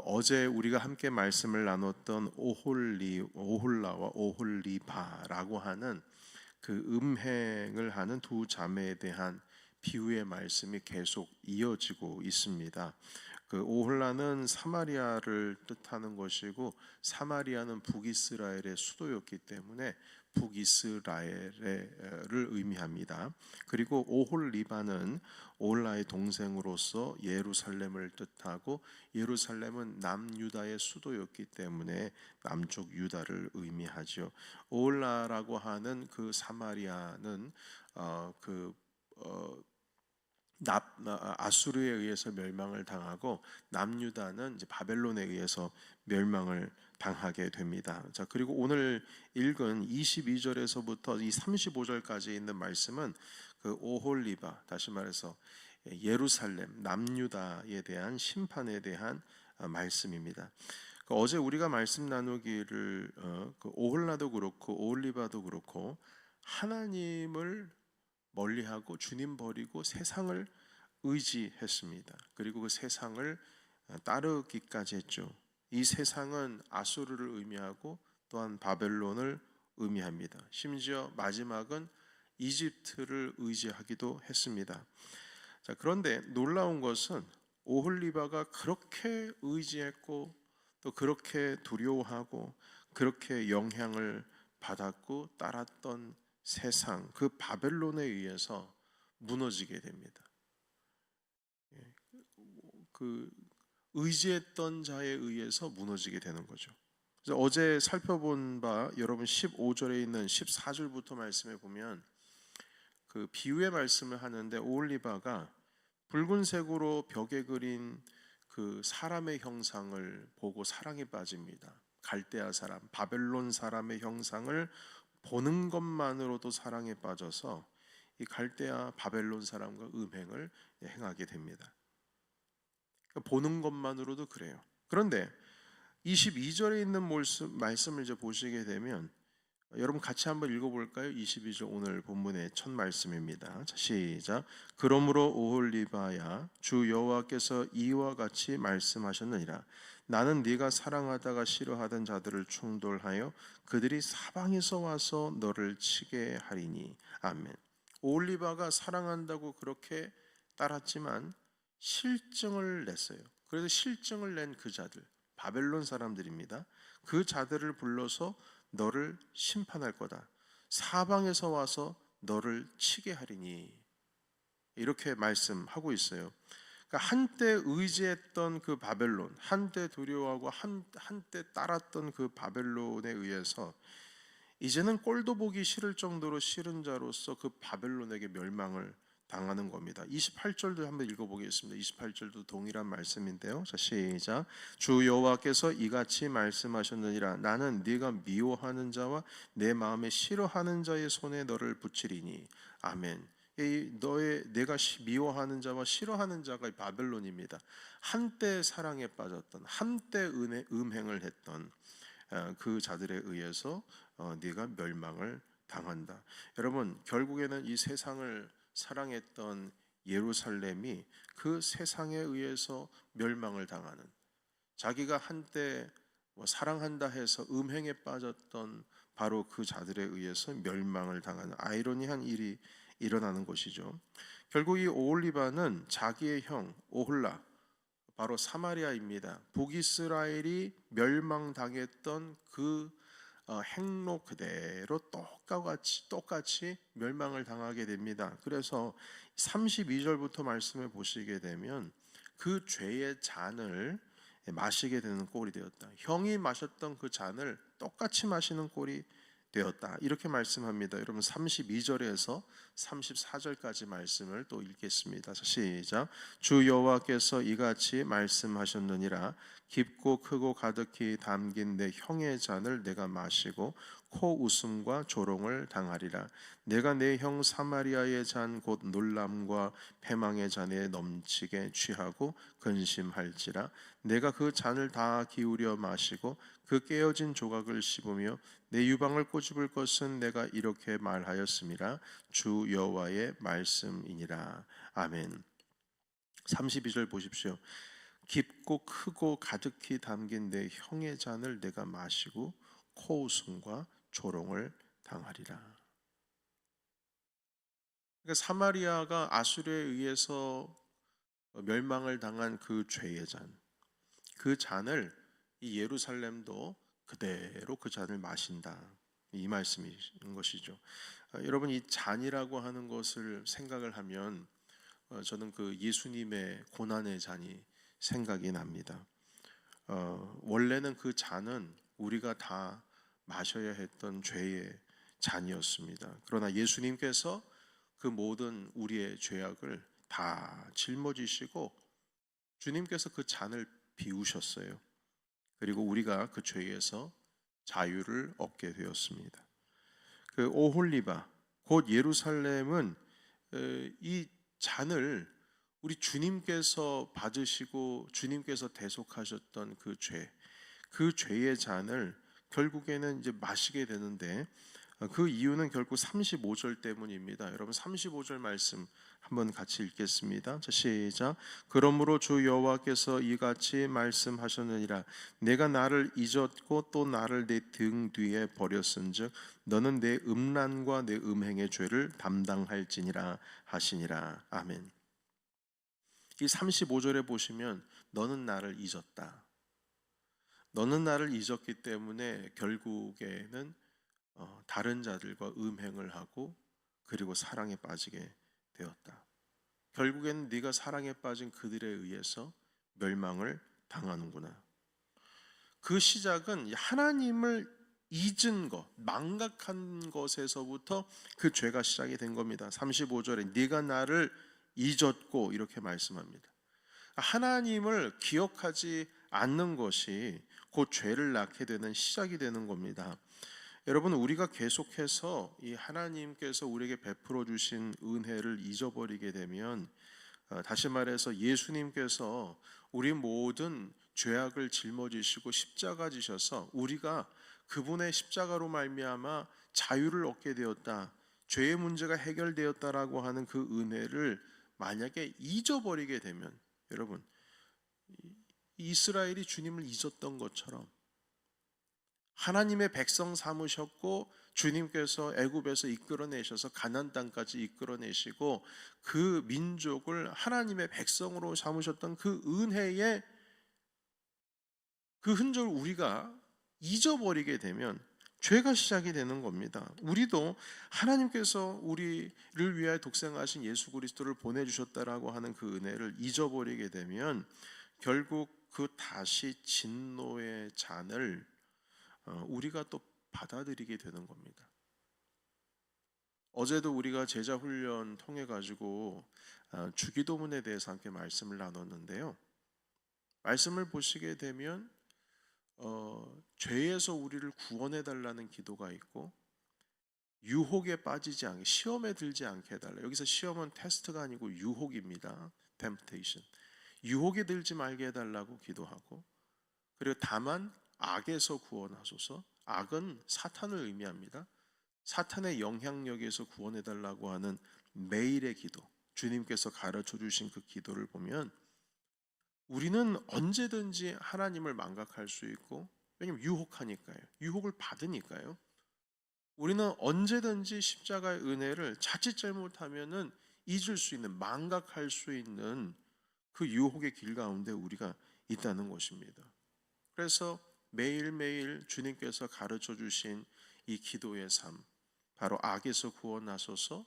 어제 우리가 함께 말씀을 나눴던 오홀라와 오홀리바라고 하는 그 음행을 하는 두 자매에 대한 비유의 말씀이 계속 이어지고 있습니다. 그 오홀라는 사마리아를 뜻하는 것이고, 사마리아는 북이스라엘의 수도였기 때문에 북이스라엘을 의미합니다. 그리고 오홀리바는 오홀라의 동생으로서 예루살렘을 뜻하고, 예루살렘은 남유다의 수도였기 때문에 남쪽 유다를 의미하죠. 오홀라라고 하는 그 사마리아는 아수르에 의해서 멸망을 당하고, 남유다는 이제 바벨론에 의해서 멸망을 당하게 됩니다. 자, 그리고 오늘 읽은 22절에서부터 이 35절까지 있는 말씀은 그 오홀리바, 다시 말해서 예루살렘, 남유다에 대한 심판에 대한 말씀입니다. 어제 우리가 말씀 나누기를 그 오홀라도 그렇고 오홀리바도 그렇고 하나님을 멀리하고 주님 버리고 세상을 의지했습니다. 그리고 그 세상을 따르기까지 했죠. 이 세상은 아수르를 의미하고 또한 바벨론을 의미합니다. 심지어 마지막은 이집트를 의지하기도 했습니다. 자, 그런데 놀라운 것은 오홀리바가 그렇게 의지했고 또 그렇게 두려워하고 그렇게 영향을 받았고 따랐던 세상, 그 바벨론에 의해서 무너지게 됩니다. 그 의지했던 자에 의해서 무너지게 되는 거죠. 그래서 어제 살펴본 바 여러분 15절에 있는 14절부터 말씀해 보면 그 비유의 말씀을 하는데, 오홀리바가 붉은색으로 벽에 그린 그 사람의 형상을 보고 사랑에 빠집니다. 갈대아 사람, 바벨론 사람의 형상을 보는 것만으로도 사랑에 빠져서 이 갈대아 바벨론 사람과 음행을 행하게 됩니다. 보는 것만으로도 그래요. 그런데 22절에 있는 말씀을 이제 보시게 되면, 여러분 같이 한번 읽어볼까요? 22절 오늘 본문의 첫 말씀입니다. 자, 시작. 그러므로 오홀리바야, 주 여호와께서 이와 같이 말씀하셨느니라. 나는 네가 사랑하다가 싫어하던 자들을 충돌하여 그들이 사방에서 와서 너를 치게 하리니. 아멘. 오홀리바가 사랑한다고 그렇게 따랐지만 실증을 냈어요. 그래서 실증을 낸 그 자들, 바벨론 사람들입니다. 그 자들을 불러서 너를 심판할 거다. 사방에서 와서 너를 치게 하리니. 이렇게 말씀하고 있어요. 그러니까 한때 의지했던 그 바벨론, 한때 두려워하고 한때 따랐던 그 바벨론에 의해서 이제는 꼴도 보기 싫을 정도로 싫은 자로서 그 바벨론에게 멸망을 당하는 겁니다. 28절도 한번 읽어보겠습니다. 28절도 동일한 말씀인데요. 자, 시작. 주 여호와께서 이같이 말씀하셨느니라. 나는 네가 미워하는 자와 내 마음에 싫어하는 자의 손에 너를 붙이리니. 아멘. 내가 미워하는 자와 싫어하는 자가 바벨론입니다. 한때 사랑에 빠졌던, 한때 음행을 했던 그 자들에 의해서 네가 멸망을 당한다. 여러분, 결국에는 이 세상을 사랑했던 예루살렘이 그 세상에 의해서 멸망을 당하는, 자기가 한때 사랑한다 해서 음행에 빠졌던 바로 그 자들에 의해서 멸망을 당하는 아이러니한 일이 일어나는 것이죠. 결국 이 오홀리바는 자기의 형 오홀라, 바로 사마리아입니다. 북이스라엘이 멸망당했던 그 행로 그대로 똑같이 멸망을 당하게 됩니다. 그래서 32절부터 말씀을 보시게 되면 그 죄의 잔을 마시게 되는 꼴이 되었다. 형이 마셨던 그 잔을 똑같이 마시는 꼴이 되었다. 이렇게 말씀합니다. 여러분 32절에서 34절까지 말씀을 또 읽겠습니다. 시작. 주 여호와께서 이같이 말씀하셨느니라. 깊고 크고 가득히 담긴 내 형의 잔을 내가 마시고 코 웃음과 조롱을 당하리라. 내가 내 형 사마리아의 잔 곧 놀람과 패망의 잔에 넘치게 취하고 근심할지라. 내가 그 잔을 다 기울여 마시고 그 깨어진 조각을 씹으며 내 유방을 꼬집을 것은 내가 이렇게 말하였음이라. 주 여호와의 말씀이니라. 아멘. 32절 보십시오. 깊고 크고 가득히 담긴 내 형의 잔을 내가 마시고 코웃음과 조롱을 당하리라. 그러니까 사마리아가 아수르에 의해서 멸망을 당한 그 죄의 잔, 그 잔을 이 예루살렘도 그대로 그 잔을 마신다, 이 말씀인 것이죠. 여러분, 이 잔이라고 하는 것을 생각을 하면 저는 그 예수님의 고난의 잔이 생각이 납니다. 원래는 그 잔은 우리가 다 마셔야 했던 죄의 잔이었습니다. 그러나 예수님께서 그 모든 우리의 죄악을 다 짊어지시고 주님께서 그 잔을 비우셨어요. 그리고 우리가 그 죄에서 자유를 얻게 되었습니다. 그 오홀리바, 곧 예루살렘은 이 잔을 우리 주님께서 받으시고 주님께서 대속하셨던 그 죄의 잔을 결국에는 이제 마시게 되는데, 그 이유는 결국 35절 때문입니다. 여러분, 35절 말씀 한번 같이 읽겠습니다. 자, 시작. 그러므로 주 여호와께서 이같이 말씀하셨느니라. 내가 나를 잊었고 또 나를 내 등 뒤에 버렸은즉 너는 내 음란과 내 음행의 죄를 담당할지니라 하시니라. 아멘. 이 35절에 보시면 너는 나를 잊었다. 너는 나를 잊었기 때문에 결국에는 다른 자들과 음행을 하고 그리고 사랑에 빠지게 되었다. 결국에는 네가 사랑에 빠진 그들에 의해서 멸망을 당하는구나. 그 시작은 하나님을 잊은 것, 망각한 것에서부터 그 죄가 시작이 된 겁니다. 35절에 네가 나를 잊었고 이렇게 말씀합니다. 하나님을 기억하지 않는 것이 곧 죄를 낳게 되는 시작이 되는 겁니다. 여러분, 우리가 계속해서 이 하나님께서 우리에게 베풀어 주신 은혜를 잊어버리게 되면, 다시 말해서 예수님께서 우리 모든 죄악을 짊어지시고 십자가 지셔서 우리가 그분의 십자가로 말미암아 자유를 얻게 되었다, 죄의 문제가 해결되었다라고 하는 그 은혜를 만약에 잊어버리게 되면, 여러분, 이스라엘이 주님을 잊었던 것처럼 하나님의 백성 삼으셨고 주님께서 애굽에서 이끌어내셔서 가나안 땅까지 이끌어내시고 그 민족을 하나님의 백성으로 삼으셨던 그 은혜의 그 흔적을 우리가 잊어버리게 되면 죄가 시작이 되는 겁니다. 우리도 하나님께서 우리를 위하여 독생하신 예수 그리스도를 보내주셨다라고 하는 그 은혜를 잊어버리게 되면 결국 그 다시 진노의 잔을 우리가 또 받아들이게 되는 겁니다. 어제도 우리가 제자 훈련 통해 가지고 주기도문에 대해서 함께 말씀을 나눴는데요. 말씀을 보시게 되면 죄에서 우리를 구원해 달라는 기도가 있고, 유혹에 빠지지 않게, 시험에 들지 않게 해달라. 여기서 시험은 테스트가 아니고 유혹입니다. temptation. 유혹에 들지 말게 해달라고 기도하고, 그리고 다만 악에서 구원하소서. 악은 사탄을 의미합니다. 사탄의 영향력에서 구원해달라고 하는 매일의 기도, 주님께서 가르쳐 주신 그 기도를 보면 우리는 언제든지 하나님을 망각할 수 있고, 왜냐하면 유혹하니까요. 유혹을 받으니까요. 우리는 언제든지 십자가의 은혜를 자칫 잘못하면은 잊을 수 있는, 망각할 수 있는 그 유혹의 길 가운데 우리가 있다는 것입니다. 그래서 매일매일 주님께서 가르쳐 주신 이 기도의 삶, 바로 악에서 구원하소서,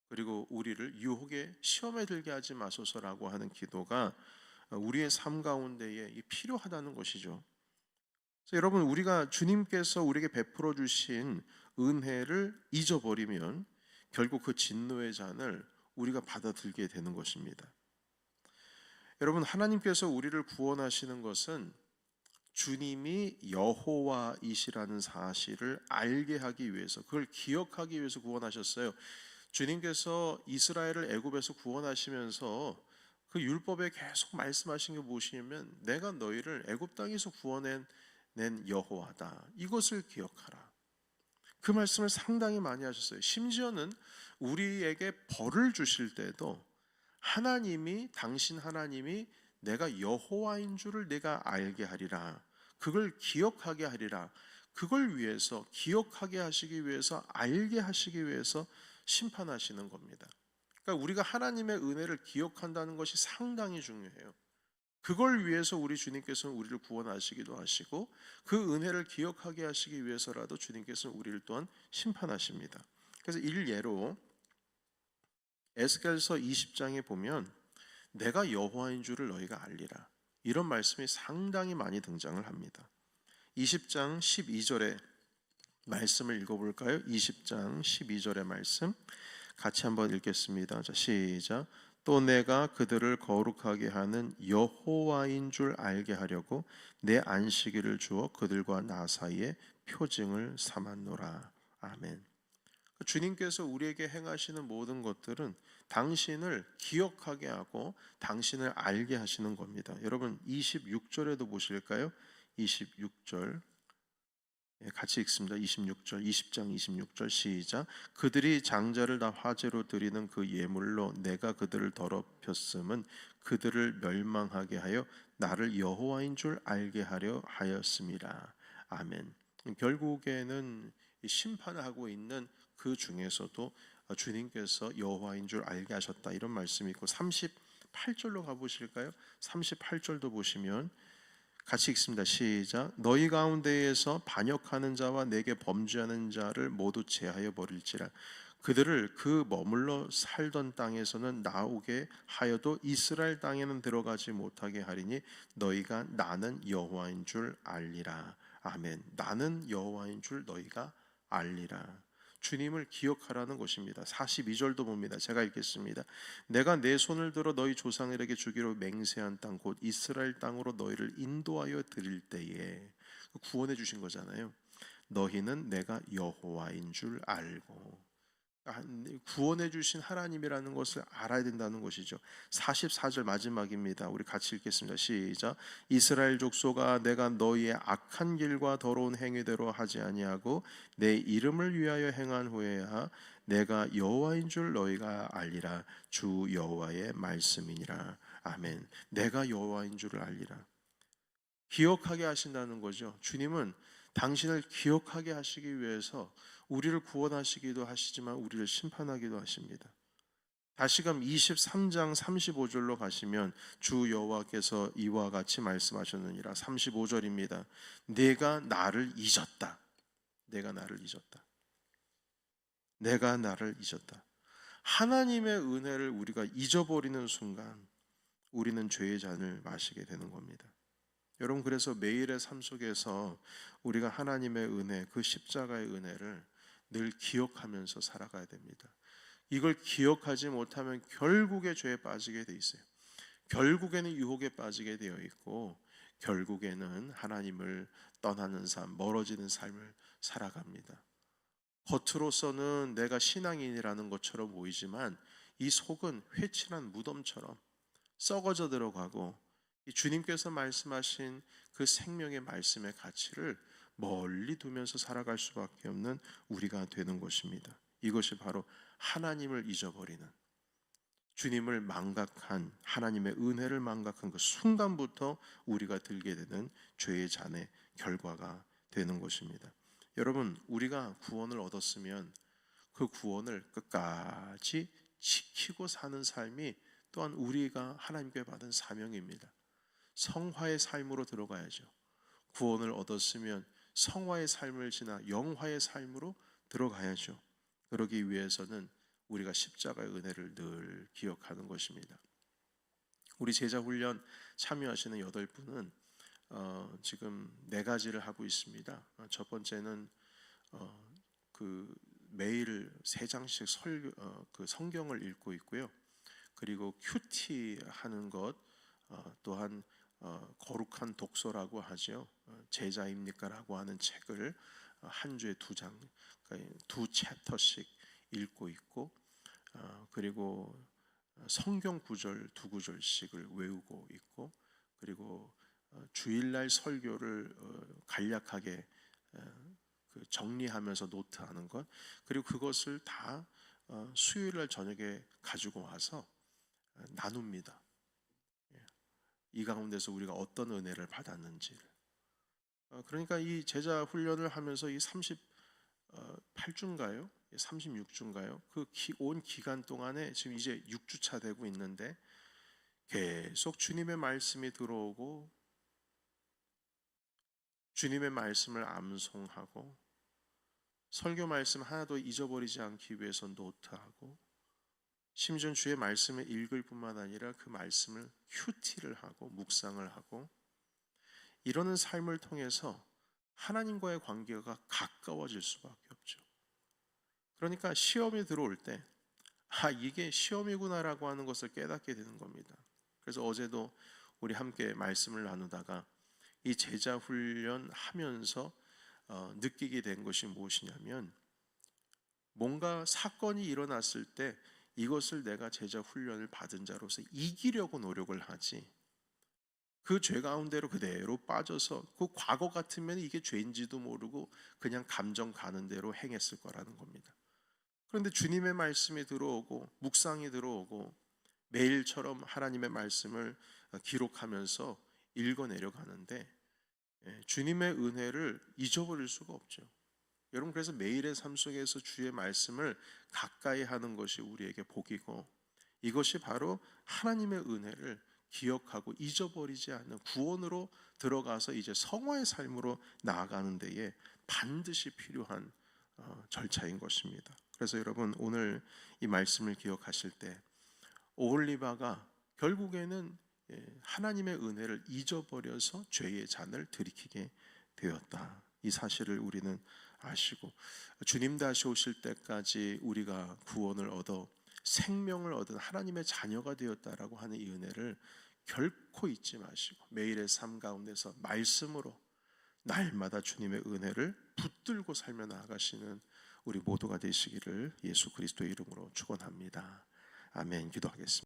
그리고 우리를 유혹의 시험에 들게 하지 마소서라고 하는 기도가 우리의 삶 가운데에 필요하다는 것이죠. 그래서 여러분, 우리가 주님께서 우리에게 베풀어 주신 은혜를 잊어버리면 결국 그 진노의 잔을 우리가 받아들게 되는 것입니다. 여러분, 하나님께서 우리를 구원하시는 것은 주님이 여호와이시라는 사실을 알게 하기 위해서, 그걸 기억하기 위해서 구원하셨어요. 주님께서 이스라엘을 애굽에서 구원하시면서 그 율법에 계속 말씀하신 게 무엇이냐면, 내가 너희를 애굽 땅에서 구원낸 여호와다, 이것을 기억하라. 그 말씀을 상당히 많이 하셨어요. 심지어는 우리에게 벌을 주실 때도 당신 하나님이 내가 여호와인 줄을 내가 알게 하리라. 그걸 기억하게 하리라. 그걸 위해서, 기억하게 하시기 위해서, 알게 하시기 위해서 심판하시는 겁니다. 그러니까 우리가 하나님의 은혜를 기억한다는 것이 상당히 중요해요. 그걸 위해서 우리 주님께서는 우리를 구원하시기도 하시고, 그 은혜를 기억하게 하시기 위해서라도 주님께서는 우리를 또한 심판하십니다. 그래서 일예로 에스겔서 20장에 보면 내가 여호와인 줄을 너희가 알리라, 이런 말씀이 상당히 많이 등장을 합니다. 20장 12절의 말씀을 읽어볼까요? 20장 12절의 말씀 같이 한번 읽겠습니다. 자, 시작. 또 내가 그들을 거룩하게 하는 여호와인 줄 알게 하려고 내 안식일을 주어 그들과 나 사이에 표징을 삼았노라. 아멘. 주님께서 우리에게 행하시는 모든 것들은 당신을 기억하게 하고 당신을 알게 하시는 겁니다. 여러분 26절에도 보실까요? 26절 같이 읽습니다. 26절, 20장 26절 시작. 그들이 장자를 다 화제로 드리는 그 예물로 내가 그들을 더럽혔음은 그들을 멸망하게 하여 나를 여호와인 줄 알게 하려 하였음이라. 아멘. 결국에는 심판을 하고 있는 그 중에서도 주님께서 여호와인 줄 알게 하셨다, 이런 말씀이 있고, 38절로 가보실까요? 38절도 보시면 같이 읽습니다. 시작. 너희 가운데에서 반역하는 자와 내게 범죄하는 자를 모두 제하여 버릴지라. 그들을 그 머물러 살던 땅에서는 나오게 하여도 이스라엘 땅에는 들어가지 못하게 하리니 너희가 나는 여호와인 줄 알리라. 아멘. 나는 여호와인 줄 너희가 알리라. 주님을 기억하라는 것입니다. 42절도 봅니다. 제가 읽겠습니다. 내가 내 손을 들어 너희 조상들에게 주기로 맹세한 땅 곧 이스라엘 땅으로 너희를 인도하여 드릴 때에, 구원해 주신 거잖아요. 너희는 내가 여호와인 줄 알고, 구원해 주신 하나님이라는 것을 알아야 된다는 것이죠. 44절 마지막입니다. 우리 같이 읽겠습니다. 시작. 이스라엘 족속아, 내가 너희의 악한 길과 더러운 행위대로 하지 아니하고 내 이름을 위하여 행한 후에야 내가 여호와인 줄 너희가 알리라. 주 여호와의 말씀이니라. 아멘. 내가 여호와인 줄을 알리라. 기억하게 하신다는 거죠. 주님은 당신을 기억하게 하시기 위해서 우리를 구원하시기도 하시지만 우리를 심판하기도 하십니다. 다시금 23장 35절로 가시면 주 여호와께서 이와 같이 말씀하셨느니라. 35절입니다. 내가 나를 잊었다. 내가 나를 잊었다. 내가 나를 잊었다. 하나님의 은혜를 우리가 잊어버리는 순간 우리는 죄의 잔을 마시게 되는 겁니다. 여러분, 그래서 매일의 삶 속에서 우리가 하나님의 은혜, 그 십자가의 은혜를 늘 기억하면서 살아가야 됩니다. 이걸 기억하지 못하면 결국에 죄에 빠지게 돼 있어요. 결국에는 유혹에 빠지게 되어 있고, 결국에는 하나님을 떠나는 삶, 멀어지는 삶을 살아갑니다. 겉으로서는 내가 신앙인이라는 것처럼 보이지만 이 속은 회칠한 무덤처럼 썩어져 들어가고, 주님께서 말씀하신 그 생명의 말씀의 가치를 멀리 두면서 살아갈 수밖에 없는 우리가 되는 것입니다. 이것이 바로 하나님을 잊어버리는, 주님을 망각한, 하나님의 은혜를 망각한 그 순간부터 우리가 들게 되는 죄의 잔의 결과가 되는 것입니다. 여러분, 우리가 구원을 얻었으면 그 구원을 끝까지 지키고 사는 삶이 또한 우리가 하나님께 받은 사명입니다. 성화의 삶으로 들어가야죠. 구원을 얻었으면 성화의 삶을 지나 영화의 삶으로 들어가야죠. 그러기 위해서는 우리가 십자가의 은혜를 늘 기억하는 것입니다. 우리 제자훈련 참여하시는 8분은 지금 4가지를 하고 있습니다. 첫 번째는 매일 3장씩 그 성경을 읽고 있고요. 그리고 큐티 하는 것, 또한 거룩한 독서라고 하죠. 제자입니까라고 하는 책을 한 주에 2장, 그러니까 2챕터씩 읽고 있고, 그리고 성경 구절 2구절씩을 외우고 있고, 그리고 주일날 설교를 간략하게 정리하면서 노트하는 것, 그리고 그것을 다 수요일날 저녁에 가지고 와서 나눕니다. 이 가운데서 우리가 어떤 은혜를 받았는지를. 그러니까 이 제자 훈련을 하면서 이 38주인가요? 36주인가요? 그 온 기간 동안에 지금 이제 6주차 되고 있는데 계속 주님의 말씀이 들어오고 주님의 말씀을 암송하고 설교 말씀 하나도 잊어버리지 않기 위해서 노트하고 심지어 주의 말씀을 읽을 뿐만 아니라 그 말씀을 큐티를 하고 묵상을 하고 이러는 삶을 통해서 하나님과의 관계가 가까워질 수밖에 없죠. 그러니까 시험이 들어올 때 이게 시험이구나라고 하는 것을 깨닫게 되는 겁니다. 그래서 어제도 우리 함께 말씀을 나누다가 이 제자 훈련 하면서 느끼게 된 것이 무엇이냐면 뭔가 사건이 일어났을 때 이것을 내가 제자 훈련을 받은 자로서 이기려고 노력을 하지 그 죄 가운데로 그대로 빠져서 그 과거 같으면 이게 죄인지도 모르고 그냥 감정 가는 대로 행했을 거라는 겁니다. 그런데 주님의 말씀이 들어오고 묵상이 들어오고 매일처럼 하나님의 말씀을 기록하면서 읽어내려 가는데 주님의 은혜를 잊어버릴 수가 없죠. 여러분 그래서 매일의 삶 속에서 주의 말씀을 가까이 하는 것이 우리에게 복이고 이것이 바로 하나님의 은혜를 기억하고 잊어버리지 않는 구원으로 들어가서 이제 성화의 삶으로 나아가는 데에 반드시 필요한 절차인 것입니다. 그래서 여러분 오늘 이 말씀을 기억하실 때 오홀리바가 결국에는 하나님의 은혜를 잊어버려서 죄의 잔을 들이키게 되었다. 이 사실을 우리는 아시고 주님 다시 오실 때까지 우리가 구원을 얻어 생명을 얻은 하나님의 자녀가 되었다라고 하는 이 은혜를 결코 잊지 마시고 매일의 삶 가운데서 말씀으로 날마다 주님의 은혜를 붙들고 살며 나아가시는 우리 모두가 되시기를 예수 그리스도의 이름으로 축원합니다. 아멘. 기도하겠습니다.